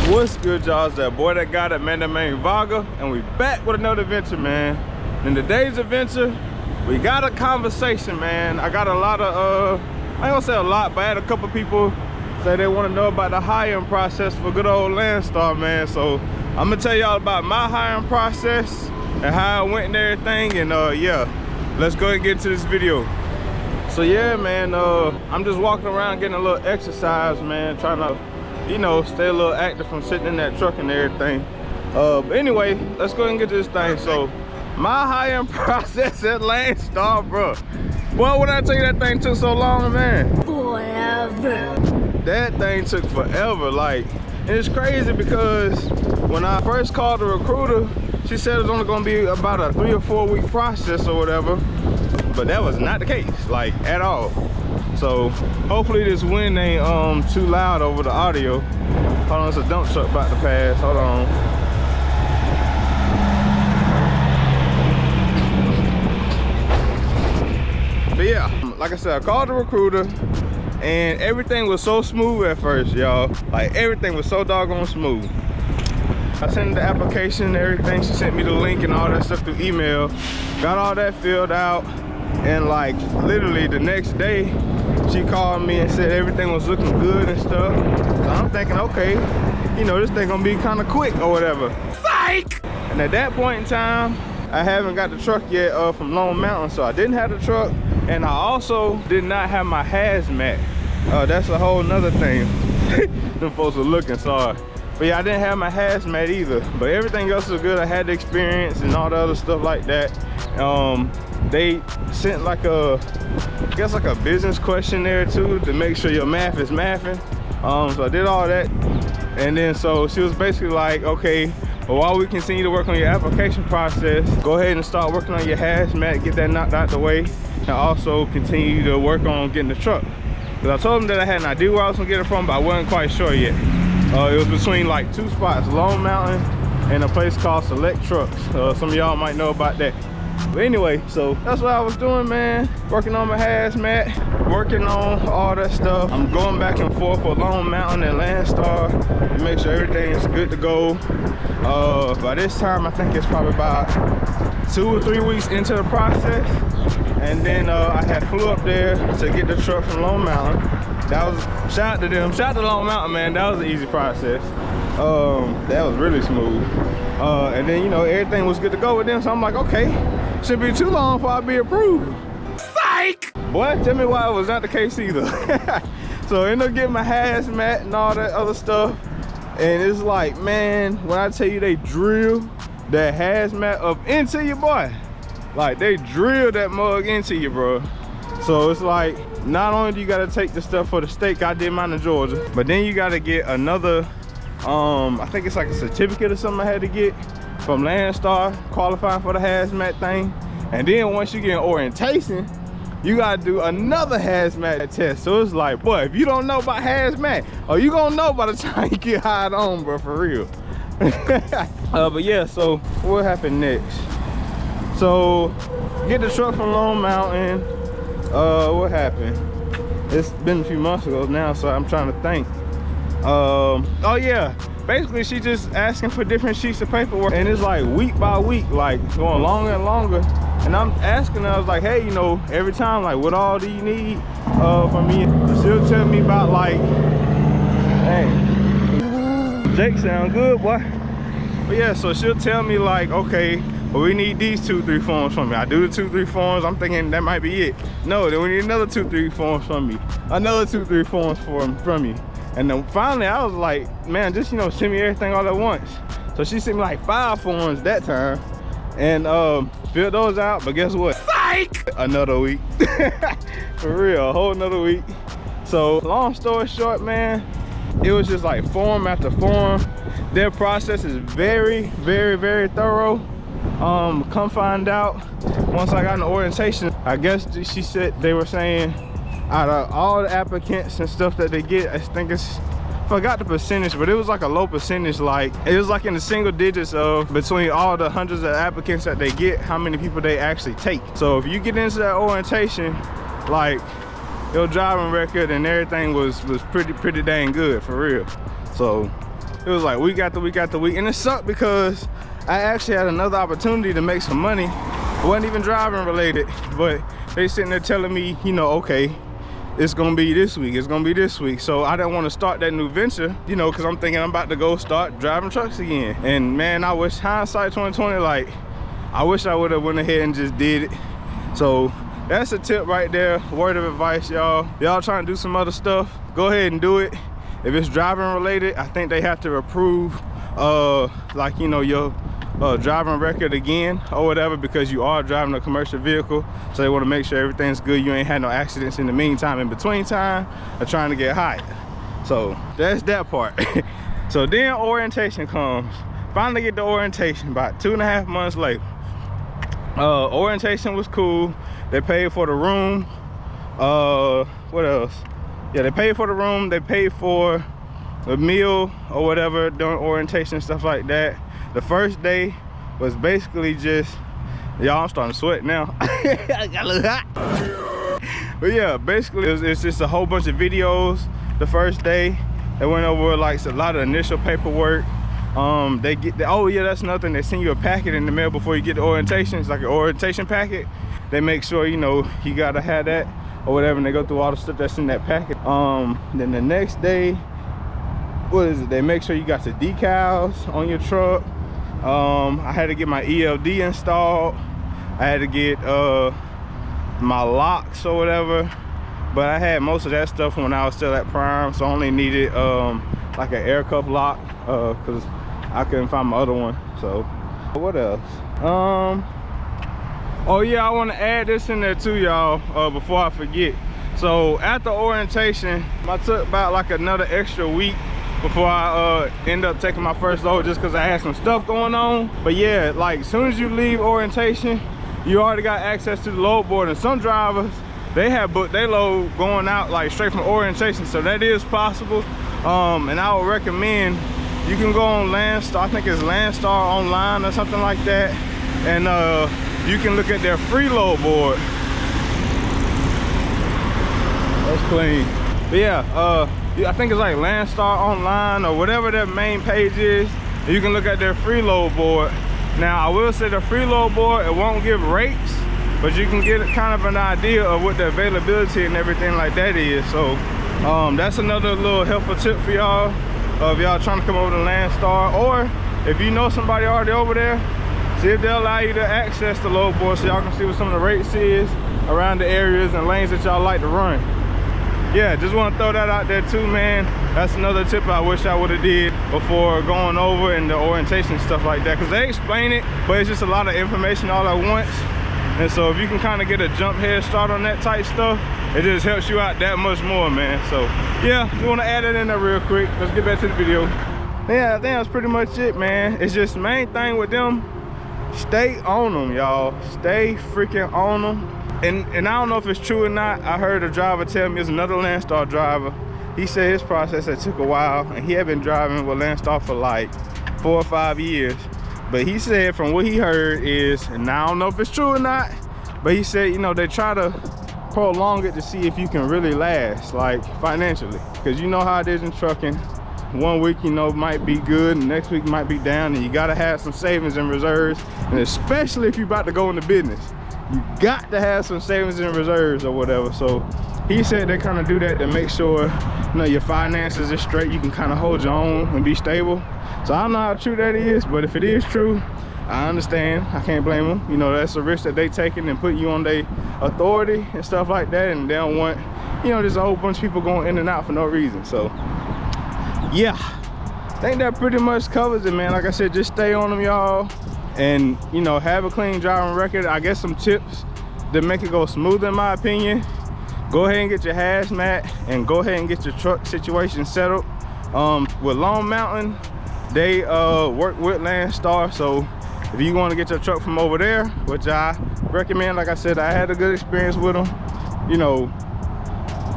What's good, y'all? It's that boy that got it, man, that main Vaga, and we back with another adventure, man. In today's adventure, we got a conversation, man. I got a lot of I ain't gonna say a lot, but I had a couple people say they want to know about the hiring process for good old Landstar, man. So I'm gonna tell y'all about my hiring process and how it went and everything, and yeah, let's go ahead and get into this video. So yeah, man, I'm just walking around getting a little exercise, man, trying to, you know, stay a little active from sitting in that truck and everything. But anyway, let's go ahead and get to this thing. So my hiring process at Landstar, bro. Boy, when I tell you that thing took so long, man. Forever. That thing took forever, like, and it's crazy because when I first called the recruiter, she said it was only gonna be about a 3 or 4 week process or whatever. But that was not the case, like, at all. So hopefully this wind ain't too loud over the audio. Hold on, it's a dump truck about to pass. Hold on. But yeah, like I said, I called the recruiter and everything was so smooth at first, y'all. Like, everything was so doggone smooth. I sent her the application and everything. She sent me the link and all that stuff through email. Got all that filled out. And like literally the next day, she called me and said everything was looking good and stuff. So I'm thinking, okay, you know, this thing gonna be kind of quick or whatever. Psych! And at that point in time, I haven't got the truck yet from Lone Mountain, so I didn't have the truck. And I also did not have my hazmat. That's a whole nother thing. Them folks were looking, sorry. But yeah, I didn't have my hazmat either. But everything else was good. I had the experience and all the other stuff like that. They sent like I guess like a business questionnaire too, to make sure your math is mathing. So I did all that. And then so she was basically like, okay, well, while we continue to work on your application process, go ahead and start working on your hazmat, get that knocked out the way, and also continue to work on getting the truck. Because I told them that I had an idea where I was gonna get it from, but I wasn't quite sure yet. It was between like 2 spots, Lone Mountain and a place called Select Trucks. Some of y'all might know about that. But anyway, so that's what I was doing, man. Working on my hazmat, working on all that stuff. I'm going back and forth with Lone Mountain and Landstar to make sure everything is good to go. By this time, I think it's probably about 2 or 3 weeks into the process. And then I had flew up there to get the truck from Lone Mountain. That was, shout out to them, shout out to Lone Mountain, man. That was an easy process. That was really smooth. And then, you know, everything was good to go with them. So I'm like, okay, shouldn't be too long before I be approved. Psych! Boy, tell me why it was not the case either. So I ended up getting my hazmat and all that other stuff. And it's like, man, when I tell you they drill that hazmat up into you, boy. Like, they drill that mug into you, bro. So it's like, not only do you gotta take the stuff for the stake, I did mine in Georgia, but then you gotta get another, I think it's like a certificate or something I had to get from Landstar, qualifying for the hazmat thing. And then once you get in orientation, you gotta do another hazmat test. So it's like, boy, if you don't know about hazmat, oh, you gonna know by the time you get hired on, bro, for real. But yeah, so what happened next? So get the truck from Lone Mountain. What happened? It's been a few months ago now, so I'm trying to think. Oh yeah, basically she just asking for different sheets of paperwork, and it's like week by week, like going longer and longer. And I'm asking her, I was like, hey, you know, every time, like, what all do you need from me? She'll tell me about, like, hey, Jake sound good, boy. But yeah, so she'll tell me like, okay, well, we need these 2-3 forms from me. I do the 2-3 forms, I'm thinking that might be it. No, then we need another 2-3 forms from me. Another 2-3 forms from me. And then finally I was like, man, just, you know, send me everything all at once. So she sent me like 5 forms that time. And filled those out, but guess what? Psych! Another week. For real, a whole another week. So long story short, man, it was just like form after form. Their process is very, very, very thorough. Come find out, once I got an orientation, I guess she said, they were saying out of all the applicants and stuff that they get, I think it's, forgot the percentage, but it was like a low percentage. Like, it was like in the single digits of between all the hundreds of applicants that they get, how many people they actually take. So if you get into that orientation, like, your driving record and everything was pretty dang good, for real. So It was like week after week after week, and it sucked because I actually had another opportunity to make some money. It wasn't even driving related, but they sitting there telling me, you know, okay, it's gonna be this week, it's gonna be this week. So I didn't want to start that new venture, you know, because I'm thinking I'm about to go start driving trucks again. And man, I wish, hindsight 2020, like, I wish I would have went ahead and just did it. So that's a tip right there, word of advice, y'all. Y'all trying to do some other stuff, go ahead and do it. If it's driving related, I think they have to approve like, you know, your driving record again or whatever, because you are driving a commercial vehicle. So they want to make sure everything's good, you ain't had no accidents in the meantime, in between time of trying to get hired. So that's that part. So then orientation comes. Finally get the orientation about 2.5 months later. Orientation was cool. They paid for the room. What else? Yeah, they paid for the room, they paid for a meal or whatever during orientation, stuff like that. The first day was basically just, y'all, I'm starting to sweat now. I got a little hot. But yeah, basically it's just a whole bunch of videos. The first day they went over like a lot of initial paperwork. They get the, oh yeah, that's nothing, they send you a packet in the mail before you get the orientation. It's like an orientation packet. They make sure, you know, you gotta have that or whatever, and they go through all the stuff that's in that packet. Then the next day, what is it, they make sure you got the decals on your truck. I had to get my ELD installed. I had to get my locks or whatever, but I had most of that stuff when I was still at Prime, so I only needed like an air cup lock because I couldn't find my other one. So what else? Oh yeah, I want to add this in there too, y'all, before I forget. So after orientation, I took about like another extra week before I end up taking my first load, just because I had some stuff going on. But yeah, like as soon as you leave orientation, you already got access to the load board, and some drivers, they have booked their load going out like straight from orientation, so that is possible. And I would recommend you can go on Landstar, I think it's Landstar online or something like that, and you can look at their free load board. That's clean. But yeah, I think it's like Landstar online or whatever their main page is. You can look at their free load board. Now I will say the free load board, it won't give rates, but you can get kind of an idea of what the availability and everything like that is. So that's another little helpful tip for y'all if y'all trying to come over to Landstar, or if you know somebody already over there, see if they'll allow you to access the load board so y'all can see what some of the rates is around the areas and lanes that y'all like to run. Yeah, just want to throw that out there too, man. That's another tip I wish I would have did before going over and the orientation stuff like that, because they explain it, but it's just a lot of information all at once. And so if you can kind of get a jump head start on that type stuff, it just helps you out that much more, man. So yeah, just want to add it in there real quick. Let's get back to the video. Yeah, I think that's pretty much it, man. It's just the main thing with them, stay on them, y'all. Stay freaking on them. And I don't know if it's true or not. I heard a driver tell me, it's another Landstar driver. He said his process had took a while, and he had been driving with Landstar for like 4 or 5 years. But he said from what he heard is, and I don't know if it's true or not, but he said, you know, they try to prolong it to see if you can really last, like financially. Because you know how it is in trucking. 1 week, you know, might be good, and next week might be down, and you gotta have some savings and reserves. And especially if you're about to go into business, you got to have some savings and reserves or whatever. So he said they kind of do that to make sure, you know, your finances are straight, you can kind of hold your own and be stable. So I don't know how true that is, but if it is true, I understand. I can't blame them. You know, that's a risk that they taking and put you on their authority and stuff like that, and they don't want, you know, just a whole bunch of people going in and out for no reason. So yeah, I think that pretty much covers it, man. Like I said, just stay on them, y'all, and you know, have a clean driving record. I guess some tips that make it go smooth, in my opinion. Go ahead and get your hazmat, and go ahead and get your truck situation settled. With Long Mountain, they work with Landstar, so if you want to get your truck from over there, which I recommend, like I said, I had a good experience with them, you know,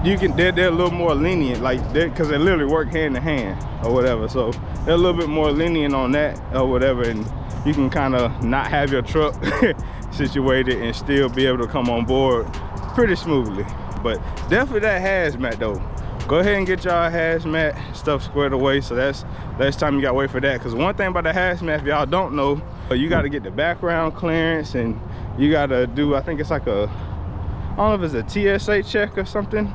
you can, they're a little more lenient, like, because they literally work hand in hand or whatever. So they're a little bit more lenient on that or whatever, and you can kind of not have your truck situated and still be able to come on board pretty smoothly. But definitely that hazmat though, go ahead and get y'all hazmat stuff squared away. So that's less time you gotta wait for that. Because one thing about the hazmat, if y'all don't know, you got to get the background clearance, and you got to do, I think it's like a, I don't know if it's a TSA check or something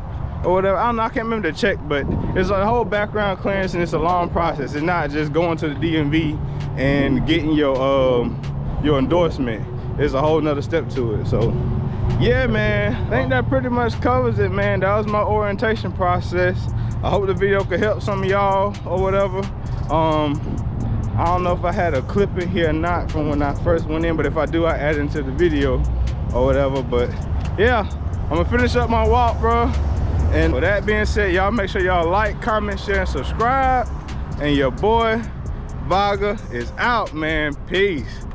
or whatever. I don't know, I can't remember the check, but it's a whole background clearance, and it's a long process. It's not just going to the DMV and getting your endorsement. There's a whole nother step to it. So yeah, man, I think that pretty much covers it, man. That was my orientation process. I hope the video could help some of y'all or whatever. I don't know if I had a clip in here or not from when I first went in, but if I do, I add it into the video or whatever. But yeah, I'm gonna finish up my walk, bro. And with that being said, y'all make sure y'all like, comment, share, and subscribe. And your boy Vaga is out, man. Peace.